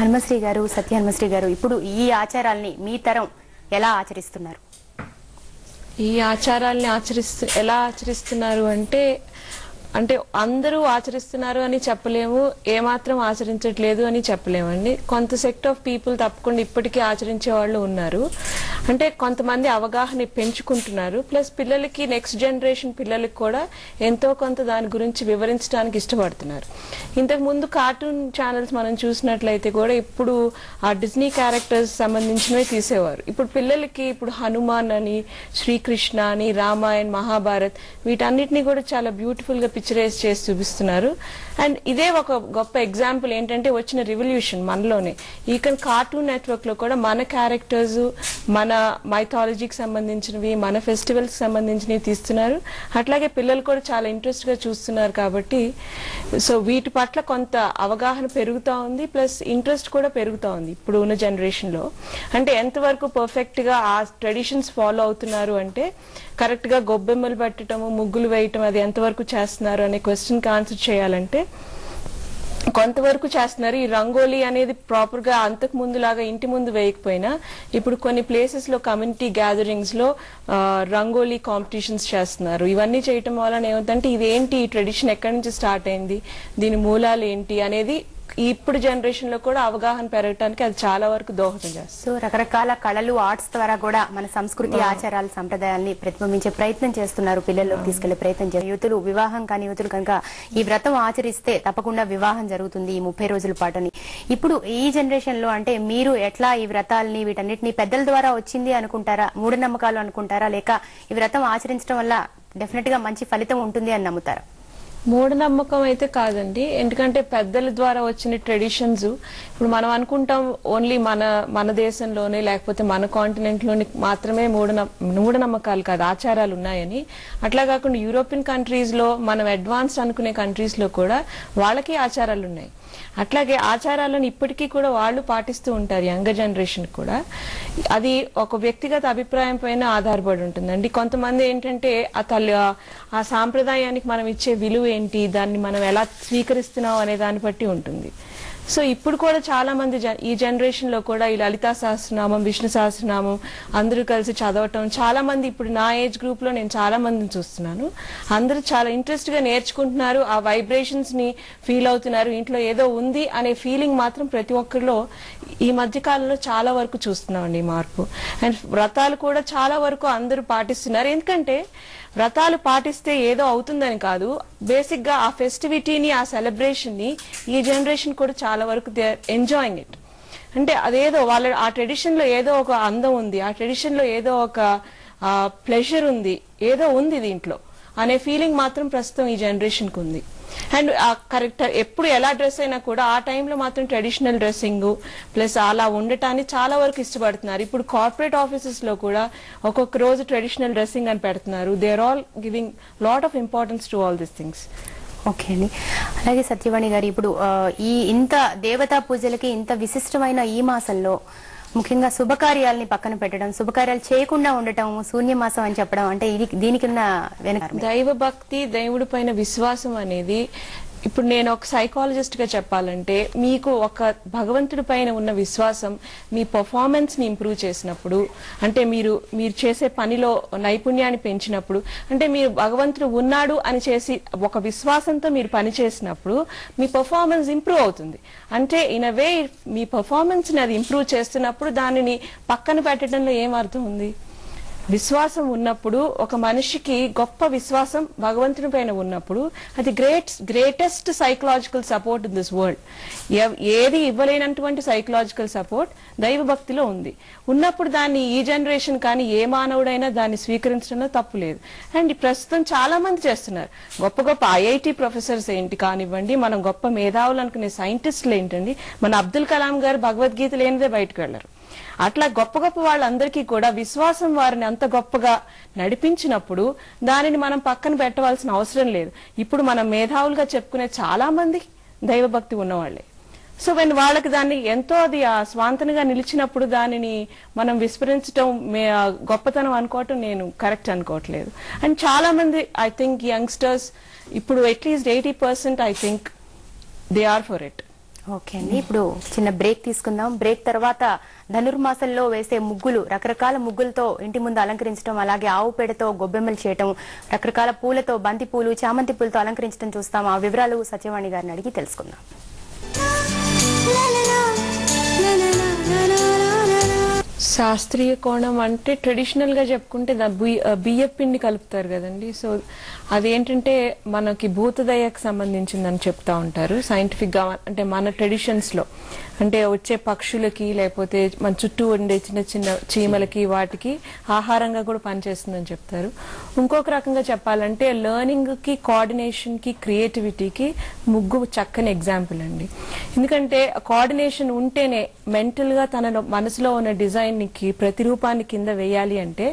హనుమశ్రీ గారు, సత్య హనుమశ్రీ గారు, ఇప్పుడు ఈ ఆచారాల్ని మీ తరం ఎలా ఆచరిస్తున్నారు? ఈ ఆచారాల్ని ఎలా ఆచరిస్తున్నారు అంటే అందరూ ఆచరిస్తున్నారు అని చెప్పలేము, ఏమాత్రం ఆచరించట్లేదు అని చెప్పలేమండి. కొంత సెక్ట్ ఆఫ్ పీపుల్ తప్పకుండా ఇప్పటికీ ఆచరించే వాళ్ళు ఉన్నారు. అంటే కొంతమంది అవగాహన పెంచుకుంటున్నారు. ప్లస్ పిల్లలకి, నెక్స్ట్ జనరేషన్ పిల్లలకి కూడా ఎంతో కొంత దాని గురించి వివరించడానికి ఇష్టపడుతున్నారు. ఇంతకు ముందు కార్టూన్ ఛానల్స్ మనం చూసినట్లయితే కూడా ఇప్పుడు ఆ డిజ్నీ క్యారెక్టర్స్ సంబంధించినవి తీసేవారు. ఇప్పుడు పిల్లలకి హనుమాన్ అని, శ్రీకృష్ణ అని, రామాయణ్, మహాభారత్ వీటన్నిటిని కూడా చాలా బ్యూటిఫుల్ గా పిక్చరైజ్ చేసి చూపిస్తున్నారు. అండ్ ఇదే ఒక గొప్ప ఎగ్జాంపుల్ ఏంటంటే వచ్చిన రివల్యూషన్ మనలోనే. ఈకన్ కార్టూన్ నెట్వర్క్ లో కూడా మన క్యారెక్టర్స్, మన మైథాలజీకి సంబంధించినవి, మన ఫెస్టివల్స్ సంబంధించినవి తీస్తున్నారు. అట్లాగే పిల్లలు కూడా చాలా ఇంట్రెస్ట్ గా చూస్తున్నారు. కాబట్టి సో వీటి పట్ల కొంత అవగాహన పెరుగుతా ఉంది, ప్లస్ ఇంట్రెస్ట్ కూడా పెరుగుతా ఉంది ఇప్పుడు ఉన్న జనరేషన్ లో. అంటే ఎంతవరకు పర్ఫెక్ట్ గా ఆ ట్రెడిషన్స్ ఫాలో అవుతున్నారు అంటే, కరెక్ట్ గా గొబ్బెమ్మలు పెట్టడము, ముగ్గులు వేయటం అది ఎంతవరకు చేస్తున్నారు అనే క్వశ్చన్ కి ఆన్సర్ చేయాలంటే కొంతవరకు చేస్తున్నారు. ఈ రంగోలీ అనేది ప్రాపర్ గా అంతకు ముందు లాగా ఇంటి ముందు వేయకపోయినా ఇప్పుడు కొన్ని ప్లేసెస్ లో కమ్యూనిటీ గ్యాదరింగ్స్ లో రంగోలీ కాంపిటీషన్స్ చేస్తున్నారు. ఇవన్నీ చేయటం వలన ఏమిటంటే ఇదేంటి, ఈ ట్రెడిషన్ ఎక్కడి నుంచి స్టార్ట్ అయింది, దీని మూలాలు ఏంటి అనేది ఇప్పుడు జనరేషన్ లో కూడా అవగాహన పెరగడానికి అది చాలా వరకు దోహదం చేస్తుంది. సో రకరకాల కళలు, ఆర్ట్స్ ద్వారా కూడా మన సంస్కృతి, ఆచారాలు, సంప్రదాయాల్ని ప్రతిబింబించే ప్రయత్నం చేస్తున్నారు, పిల్లల్లోకి తీసుకెళ్లే ప్రయత్నం చేస్తున్నారు. యువతులు, వివాహం కాని యువతులు కనుక ఈ వ్రతం ఆచరిస్తే తప్పకుండా వివాహం జరుగుతుంది ఈ 30 రోజుల పాటుని. ఇప్పుడు ఈ జనరేషన్ లో అంటే మీరు ఎట్లా ఈ వ్రతాలని, వీటన్నిటిని పెద్దల ద్వారా వచ్చింది అనుకుంటారా, మూఢనమ్మకాలు అనుకుంటారా, లేక ఈ వ్రతం ఆచరించడం వల్ల డెఫినెట్ గా మంచి ఫలితం ఉంటుంది అని నమ్ముతారా? మూఢనమ్మకం అయితే కాదండి. ఎందుకంటే పెద్దల ద్వారా వచ్చిన ట్రెడిషన్స్ ఇప్పుడు మనం అనుకుంటాం ఓన్లీ మన దేశంలోనే లేకపోతే మన కాంటినెంట్ లోని మాత్రమే మూఢనమ్మకాలు కాదు, ఆచారాలు ఉన్నాయని. అట్లా కాకుండా యూరోపియన్ కంట్రీస్ లో, మనం అడ్వాన్స్డ్ అనుకునే కంట్రీస్ లో కూడా వాళ్ళకి ఆచారాలు ఉన్నాయి. అట్లాగే ఆచారాలను ఇప్పటికీ కూడా వాళ్ళు పాటిస్తూ ఉంటారు, యంగర్ జనరేషన్ కూడా. అది ఒక వ్యక్తిగత అభిప్రాయం పైన ఆధారపడి ఉంటుందండి. కొంతమంది ఏంటంటే ఆ సాంప్రదాయానికి మనం ఇచ్చే విలువ ఏంటి, దాన్ని మనం ఎలా స్వీకరిస్తున్నాం అనే దాన్ని బట్టి ఉంటుంది. సో ఇప్పుడు కూడా చాలా మంది ఈ జనరేషన్ లో కూడా ఈ లలితా సహస్రనామం, విష్ణు సహస్రనామం అందరూ కలిసి చదవటం, చాలా మంది ఇప్పుడు నా ఏజ్ గ్రూప్ లో నేను చాలా మందిని చూస్తున్నాను. అందరూ చాలా ఇంట్రెస్ట్ గా నేర్చుకుంటున్నారు, ఆ వైబ్రేషన్స్ ని ఫీల్ అవుతున్నారు. ఇంట్లో ఏదో ఉంది అనే ఫీలింగ్ మాత్రం ప్రతి ఒక్కరిలో ఈ మధ్య కాలంలో చాలా వరకు చూస్తున్నామండి ఈ మార్పు. అండ్ వ్రతాలు కూడా చాలా వరకు అందరూ పాటిస్తున్నారు. ఎందుకంటే వ్రతాలు పాటిస్తే ఏదో అవుతుందని కాదు, బేసిక్ గా ఆ ఫెస్టివిటీని, ఆ సెలబ్రేషన్ ని ఈ జనరేషన్ కూడా చాలా వరకు దే ఆర్ ఎంజాయింగ్ ఇట్. అంటే అదేదో ఆ ట్రెడిషన్ లో ఏదో ఒక అందం ఉంది, ఆ ట్రెడిషన్ లో ఏదో ఒక ప్లెజర్ ఉంది, ఏదో ఉంది దీంట్లో అనే ఫీలింగ్ మాత్రం ప్రస్తుతం ఈ జనరేషన్ కు ఉంది. అండ్ కరెక్ట్ ఎప్పుడు ఎలా డ్రెస్ అయినా కూడా ఆ టైంలో మాత్రం ట్రెడిషనల్ డ్రెస్సింగ్ ప్లస్ అలా ఉండటాన్ని చాలా వరకు ఇష్టపడుతున్నారు. ఇప్పుడు కార్పొరేట్ ఆఫీసెస్ లో కూడా ఒక్కొక్క రోజు ట్రెడిషనల్ డ్రెస్సింగ్ అని పెడుతున్నారు. They are all giving lot of importance to all these things. Okay అండి. అలాగే సత్యవాణి గారు, ఇప్పుడు ఇంత దేవతా పూజలకి ఇంత విశిష్టమైన ఈ మాసంలో ముఖ్యంగా శుభకార్యాలని పక్కన పెట్టడం, శుభకార్యాలు చేయకుండా ఉండటం, శూన్యమాసం అని చెప్పడం, అంటే దీనికి ఉన్న దైవ భక్తి, దేవుడి పైన విశ్వాసం అనేది, ఇప్పుడు నేను ఒక సైకాలజిస్ట్ గా చెప్పాలంటే, మీకు ఒక భగవంతుడి పైన ఉన్న విశ్వాసం మీ పర్ఫార్మెన్స్ ని ఇంప్రూవ్ చేసినప్పుడు, అంటే మీరు చేసే పనిలో నైపుణ్యాన్ని పెంచినప్పుడు, అంటే మీరు భగవంతుడు ఉన్నాడు అని చేసి ఒక విశ్వాసంతో మీరు పని చేసినప్పుడు మీ పర్ఫార్మెన్స్ ఇంప్రూవ్ అవుతుంది. అంటే in a way me performance ని అది ఇంప్రూవ్ చేస్తున్నప్పుడు దానిని పక్కన పెట్టడంలో ఏం అర్థం ఉంది? విశ్వాసం ఉన్నప్పుడు, ఒక మనిషికి గొప్ప విశ్వాసం భగవంతుని పైన ఉన్నప్పుడు, అది greatest psychological support in this world. ఏది ఇవ్వలేనటువంటి సైకలాజికల్ సపోర్ట్ దైవ భక్తిలో ఉంది. ఉన్నప్పుడు దాన్ని ఈ జనరేషన్ కానీ ఏ మానవుడైనా దాన్ని స్వీకరించడంలో తప్పు లేదు. అండ్ ప్రస్తుతం చాలా మంది చేస్తున్నారు. గొప్ప గొప్ప ఐఐటి ప్రొఫెసర్స్ ఏంటి కానివ్వండి, మనం గొప్ప మేధావులు అనుకునే సైంటిస్టులు ఏంటండి, మన అబ్దుల్ కలాం గారు భగవద్గీత లేనిదే బయటకు వెళ్లరు. అట్లా గొప్ప గొప్ప వాళ్ళందరికీ కూడా విశ్వాసం వారిని అంత గొప్పగా నడిపించినప్పుడు దానిని మనం పక్కన పెట్టవలసిన అవసరం లేదు. ఇప్పుడు మనం మేధావులుగా చెప్పుకునే చాలా మంది దైవభక్తి ఉన్నవాళ్లే. సో వాళ్ళకి దాన్ని ఎంతో అది స్వాంతనగా నిలిచినప్పుడు దానిని మనం విస్మరించడం గొప్పతనం అనుకోవటం నేను కరెక్ట్ అనుకోవట్లేదు. అండ్ చాలా మంది ఐ థింక్ యంగ్స్టర్స్ ఇప్పుడు at least 80% I think they are for it. Okay అండి, ఇప్పుడు చిన్న బ్రేక్ తీసుకుందాం. బ్రేక్ తర్వాత ధనుర్మాసంలో వేసే ముగ్గులు, రకరకాల ముగ్గులతో ఇంటి ముందు అలంకరించడం, అలాగే ఆవు పేడతో గొబ్బెమ్మలు చేయటం, రకరకాల పూలతో, బంతి పూలు, చామంతి పూలతో అలంకరించడం చూస్తాం. ఆ వివరాలు సత్యవాణి గారిని అడిగి తెలుసుకుందాం. శాస్త్రీయ కోణం అంటే ట్రెడిషనల్ గా చెప్పుకుంటే బియ్య పిండి కలుపుతారు కదండి. సో అదేంటంటే మనకి భూతదయకు సంబంధించిందని చెప్తా ఉంటారు సైంటిఫిక్ గా. అంటే మన ట్రెడిషన్స్ లో అంటే వచ్చే పక్షులకి లేకపోతే మన చుట్టూ ఉండే చిన్న చిన్న చీమలకి వాటికి ఆహారంగా కూడా పనిచేస్తుందని చెప్తారు. ఇంకొక రకంగా చెప్పాలంటే లెర్నింగ్ కి, కోఆర్డినేషన్ కి, క్రియేటివిటీకి ముగ్గు చక్కని ఎగ్జాంపుల్ అండి. ఎందుకంటే కోఆర్డినేషన్ ఉంటేనే మెంటల్ గా తన మనసులో ఉన్న డిజైన్ కి ప్రతిరూపాన్ని కింద వేయాలి అంటే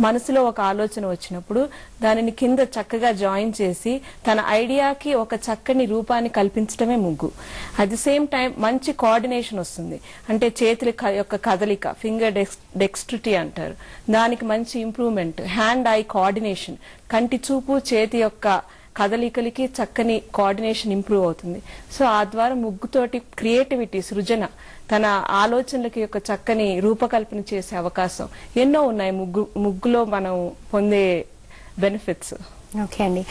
మనసులో ఒక ఆలోచన వచ్చినప్పుడు దానిని కింద చక్కగా జాయిన్ చేసి తన ఐడియాకి ఒక చక్కని రూపాన్ని కల్పించడమే ముగ్గు. అట్ ది సేమ్ టైం మంచి కోఆర్డినేషన్ వస్తుంది. అంటే చేతుల యొక్క కదలిక, ఫింగర్ డెక్స్ట్రిటీ అంటారు, దానికి మంచి ఇంప్రూవ్మెంట్. హ్యాండ్ ఐ కోఆర్డినేషన్, కంటి చూపు చేతి యొక్క కదలికలకి చక్కని కోఆర్డినేషన్ ఇంప్రూవ్ అవుతుంది. సో ఆ ద్వారా ముగ్గుతోటి క్రియేటివిటీ, సృజన, తన ఆలోచనలకి యొక్క చక్కని రూపకల్పన చేసే అవకాశం ఎన్నో ఉన్నాయి ముగ్గులో మనం పొందే బెనిఫిట్స్. ఓకే అండి.